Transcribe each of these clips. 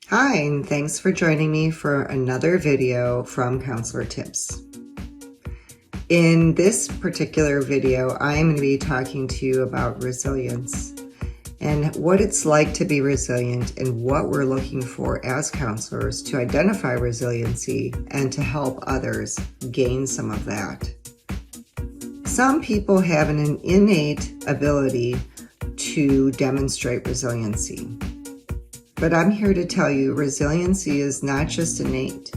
Hi, and thanks for joining me for another video from Counselor Tips. In this particular video, I'm going to be talking to you about resilience and what it's like to be resilient and what we're looking for as counselors to identify resiliency and to help others gain some of that. Some people have an innate ability to demonstrate resiliency. But I'm here to tell you resiliency is not just innate.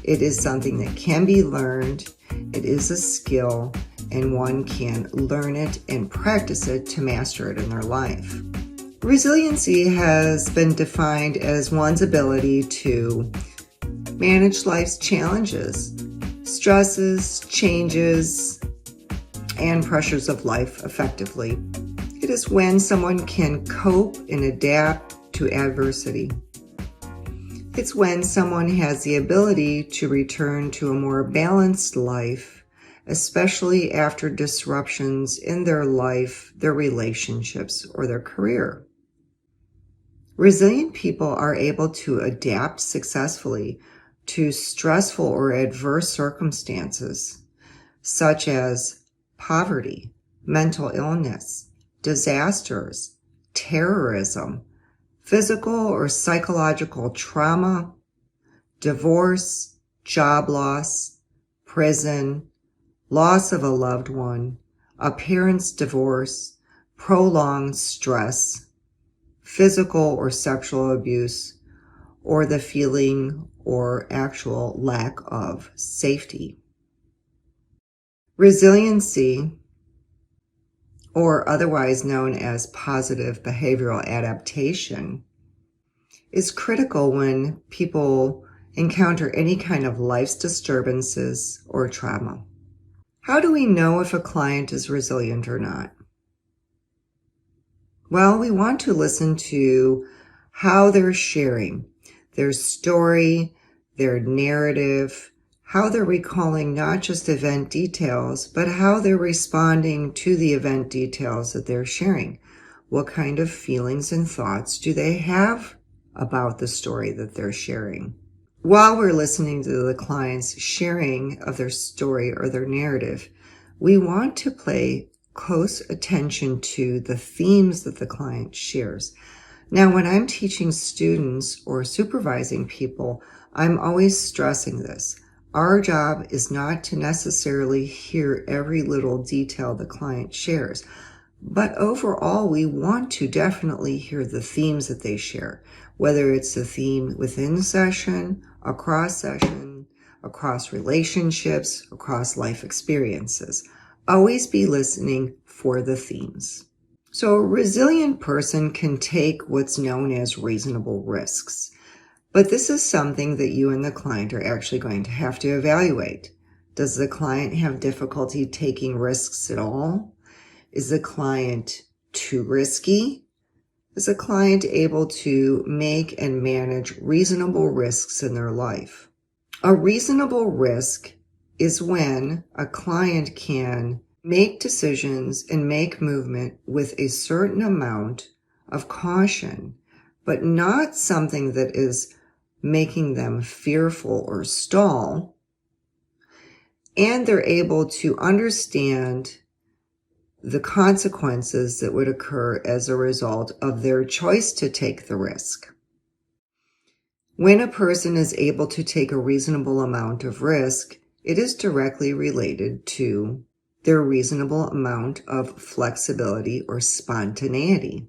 It is something that can be learned. It is a skill, and one can learn it and practice it to master it in their life. Resiliency has been defined as one's ability to manage life's challenges, stresses, changes, and pressures of life effectively. It is when someone can cope and adapt to adversity. It's when someone has the ability to return to a more balanced life, especially after disruptions in their life, their relationships, or their career. Resilient people are able to adapt successfully to stressful or adverse circumstances, such as poverty, mental illness, disasters, terrorism, physical or psychological trauma, divorce, job loss, prison, loss of a loved one, a parent's divorce, prolonged stress, physical or sexual abuse, or the feeling or actual lack of safety. Resiliency, or otherwise known as positive behavioral adaptation, is critical when people encounter any kind of life's disturbances or trauma. How do we know if a client is resilient or not? Well, we want to listen to how they're sharing their story, their narrative, how they're recalling not just event details, but how they're responding to the event details that they're sharing. What kind of feelings and thoughts do they have about the story that they're sharing? While we're listening to the client's sharing of their story or their narrative, we want to pay close attention to the themes that the client shares. Now, when I'm teaching students or supervising people, I'm always stressing this. Our job is not to necessarily hear every little detail the client shares, but overall, we want to definitely hear the themes that they share, whether it's a theme within session, across relationships, across life experiences. Always be listening for the themes. So a resilient person can take what's known as reasonable risks. But this is something that you and the client are actually going to have to evaluate. Does the client have difficulty taking risks at all? Is the client too risky? Is the client able to make and manage reasonable risks in their life? A reasonable risk is when a client can make decisions and make movement with a certain amount of caution, but not something that is making them fearful or stall, and they're able to understand the consequences that would occur as a result of their choice to take the risk. When a person is able to take a reasonable amount of risk, it is directly related to their reasonable amount of flexibility or spontaneity.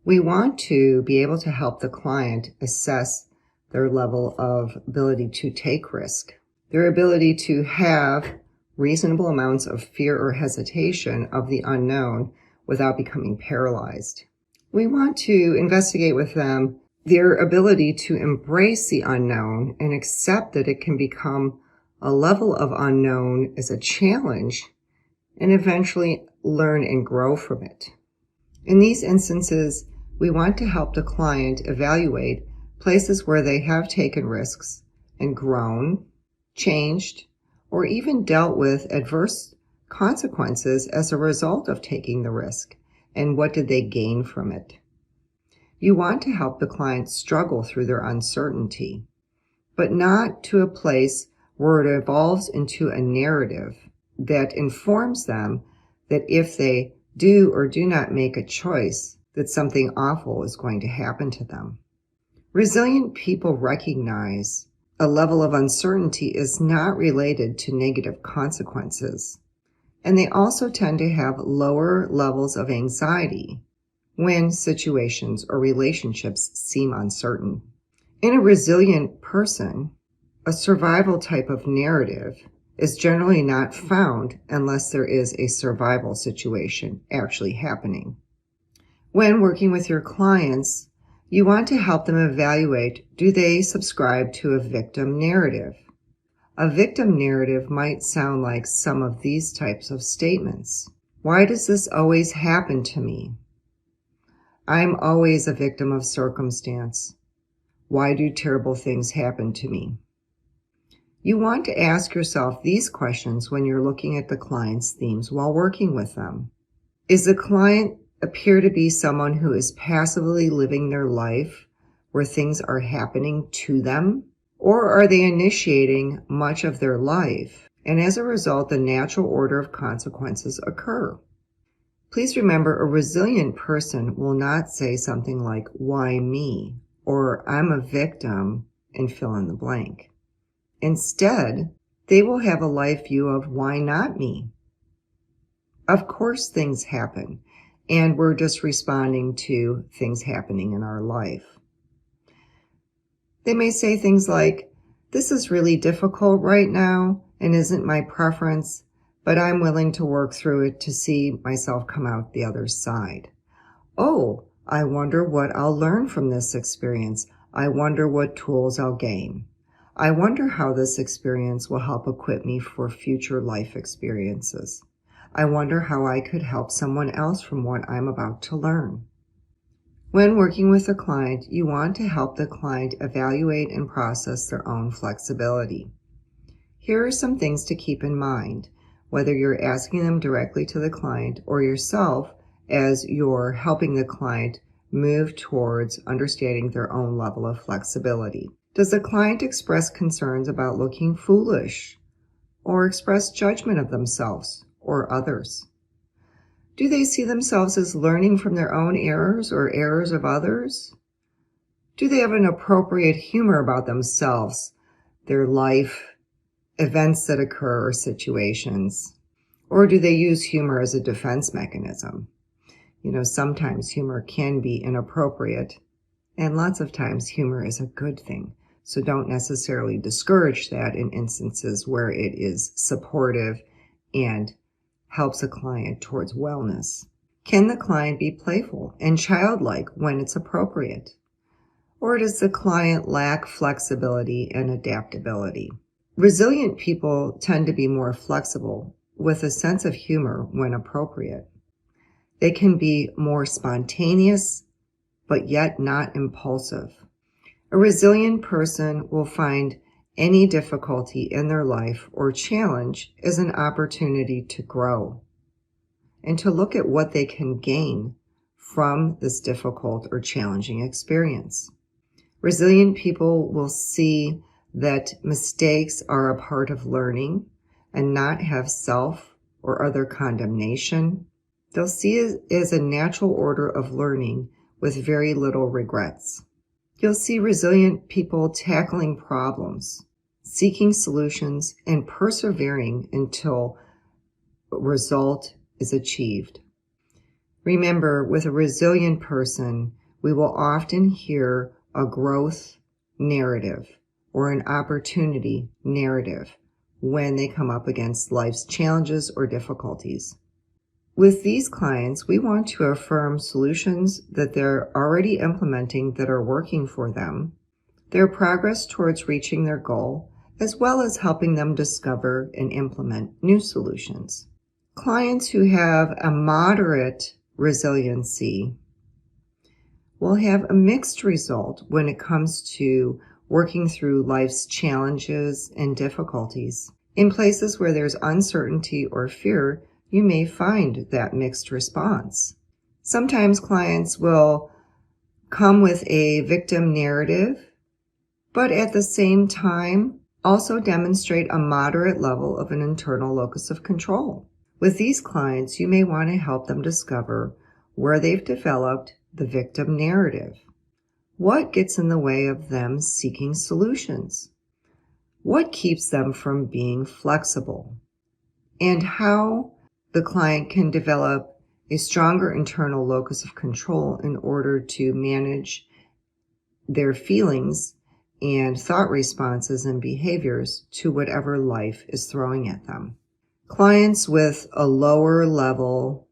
We want to be able to help the client assess their level of ability to take risk, their ability to have reasonable amounts of fear or hesitation of the unknown without becoming paralyzed. We want to investigate with them their ability to embrace the unknown and accept that it can become a level of unknown as a challenge and eventually learn and grow from it. In these instances, we want to help the client evaluate places where they have taken risks and grown, changed, or even dealt with adverse consequences as a result of taking the risk, and what did they gain from it. You want to help the client struggle through their uncertainty, but not to a place where it evolves into a narrative that informs them that if they do or do not make a choice, that something awful is going to happen to them. Resilient people recognize a level of uncertainty is not related to negative consequences, and they also tend to have lower levels of anxiety when situations or relationships seem uncertain. In a resilient person, a survival type of narrative is generally not found unless there is a survival situation actually happening. When working with your clients, you want to help them evaluate, do they subscribe to a victim narrative? A victim narrative might sound like some of these types of statements. Why does this always happen to me? I'm always a victim of circumstance. Why do terrible things happen to me? You want to ask yourself these questions when you're looking at the client's themes while working with them. Is the client appear to be someone who is passively living their life where things are happening to them? Or are they initiating much of their life, and as a result, the natural order of consequences occur? Please remember, a resilient person will not say something like, why me? Or I'm a victim, and fill in the blank. Instead, they will have a life view of, why not me? Of course things happen, and we're just responding to things happening in our life. They may say things like, this is really difficult right now and isn't my preference, but I'm willing to work through it to see myself come out the other side. Oh, I wonder what I'll learn from this experience. I wonder what tools I'll gain. I wonder how this experience will help equip me for future life experiences. I wonder how I could help someone else from what I'm about to learn. When working with a client, you want to help the client evaluate and process their own flexibility. Here are some things to keep in mind, whether you're asking them directly to the client or yourself as you're helping the client move towards understanding their own level of flexibility. Does the client express concerns about looking foolish or express judgment of themselves or others? Do they see themselves as learning from their own errors or errors of others? Do they have an appropriate humor about themselves, their life, events that occur or situations? Or do they use humor as a defense mechanism? Sometimes humor can be inappropriate, and lots of times humor is a good thing. So don't necessarily discourage that in instances where it is supportive and helps a client towards wellness. Can the client be playful and childlike when it's appropriate? Or does the client lack flexibility and adaptability? Resilient people tend to be more flexible with a sense of humor when appropriate. They can be more spontaneous, but yet not impulsive. A resilient person will find any difficulty in their life or challenge as an opportunity to grow and to look at what they can gain from this difficult or challenging experience. Resilient people will see that mistakes are a part of learning and not have self or other condemnation. They'll see it as a natural order of learning with very little regrets. You'll see resilient people tackling problems, seeking solutions, and persevering until a result is achieved. Remember, with a resilient person, we will often hear a growth narrative or an opportunity narrative when they come up against life's challenges or difficulties. With these clients, we want to affirm solutions that they're already implementing that are working for them, their progress towards reaching their goal, as well as helping them discover and implement new solutions. Clients who have a moderate resiliency will have a mixed result when it comes to working through life's challenges and difficulties. In places where there's uncertainty or fear, you may find that mixed response. Sometimes clients will come with a victim narrative, but at the same time also demonstrate a moderate level of an internal locus of control. With these clients, you may want to help them discover where they've developed the victim narrative. What gets in the way of them seeking solutions? What keeps them from being flexible? And how the client can develop a stronger internal locus of control in order to manage their feelings and thought responses and behaviors to whatever life is throwing at them. Clients with a lower level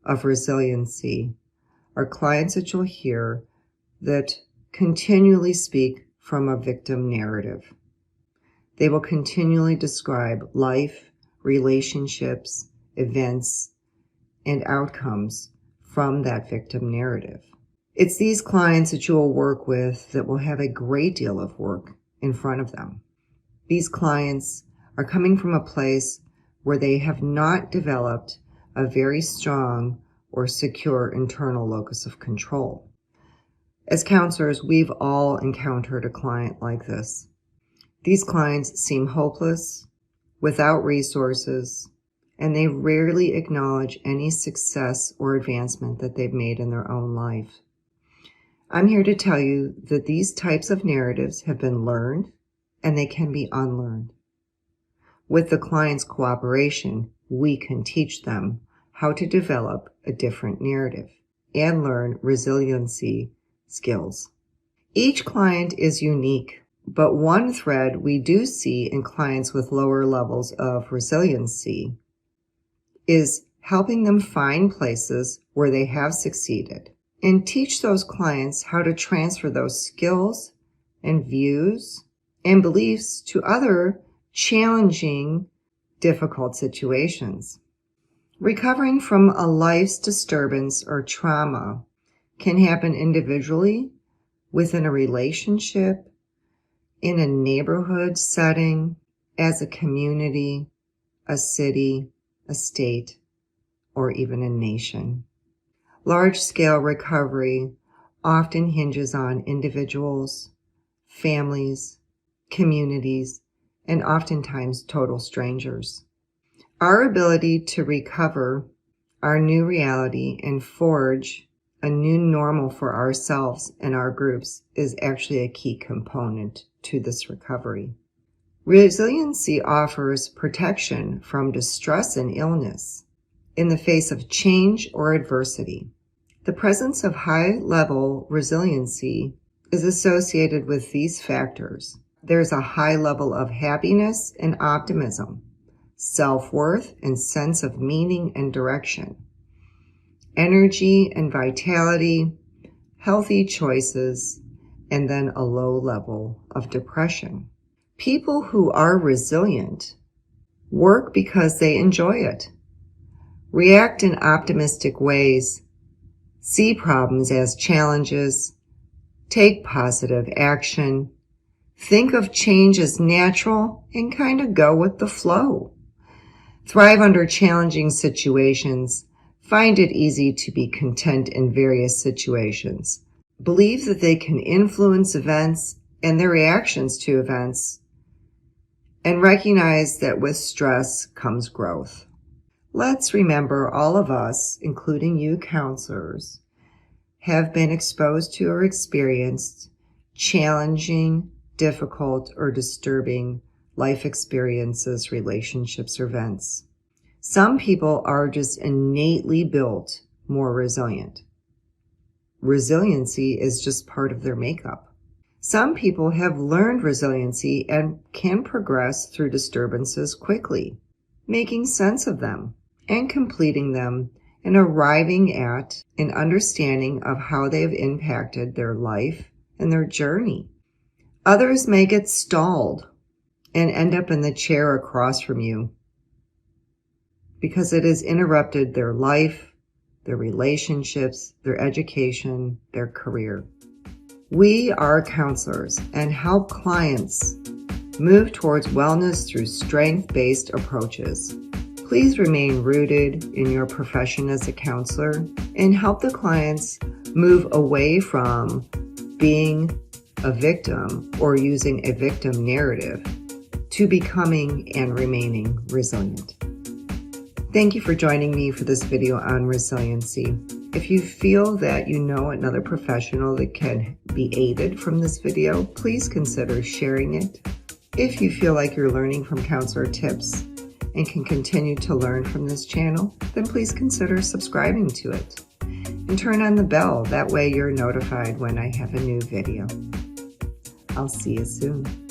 of resiliency are clients that you'll hear that continually speak from a victim narrative. They will continually describe life, relationships, events, and outcomes from that victim narrative. It's these clients that you will work with that will have a great deal of work in front of them. These clients are coming from a place where they have not developed a very strong or secure internal locus of control. As counselors, we've all encountered a client like this. These clients seem hopeless, without resources, and they rarely acknowledge any success or advancement that they've made in their own life. I'm here to tell you that these types of narratives have been learned and they can be unlearned. With the client's cooperation, we can teach them how to develop a different narrative and learn resiliency skills. Each client is unique, but one thread we do see in clients with lower levels of resiliency is helping them find places where they have succeeded and teach those clients how to transfer those skills and views and beliefs to other challenging, difficult situations. Recovering from a life's disturbance or trauma can happen individually, within a relationship, in a neighborhood setting, as a community, a city, a state, or even a nation. Large-scale recovery often hinges on individuals, families, communities, and oftentimes total strangers. Our ability to recover our new reality and forge a new normal for ourselves and our groups is actually a key component to this recovery. Resiliency offers protection from distress and illness in the face of change or adversity. The presence of high-level resiliency is associated with these factors. There's a high level of happiness and optimism, self-worth and sense of meaning and direction, energy and vitality, healthy choices, and then a low level of depression. People who are resilient work because they enjoy it, react in optimistic ways, see problems as challenges, take positive action, think of change as natural, and kind of go with the flow. Thrive under challenging situations, find it easy to be content in various situations, believe that they can influence events and their reactions to events, and recognize that with stress comes growth. Let's remember all of us, including you counselors, have been exposed to or experienced challenging, difficult, or disturbing life experiences, relationships, or events. Some people are just innately built more resilient. Resiliency is just part of their makeup. Some people have learned resiliency and can progress through disturbances quickly, making sense of them and completing them and arriving at an understanding of how they have impacted their life and their journey. Others may get stalled and end up in the chair across from you because it has interrupted their life, their relationships, their education, their career. We are counselors and help clients move towards wellness through strength-based approaches. Please remain rooted in your profession as a counselor and help the clients Move away from being a victim or using a victim narrative to becoming and remaining resilient. Thank you for joining me for this video on resiliency. If you feel that you know another professional that can be aided from this video, please consider sharing it. If you feel like you're learning from counselor tips and can continue to learn from this channel, then please consider subscribing to it. And turn on the bell, that way you're notified when I have a new video. I'll see you soon.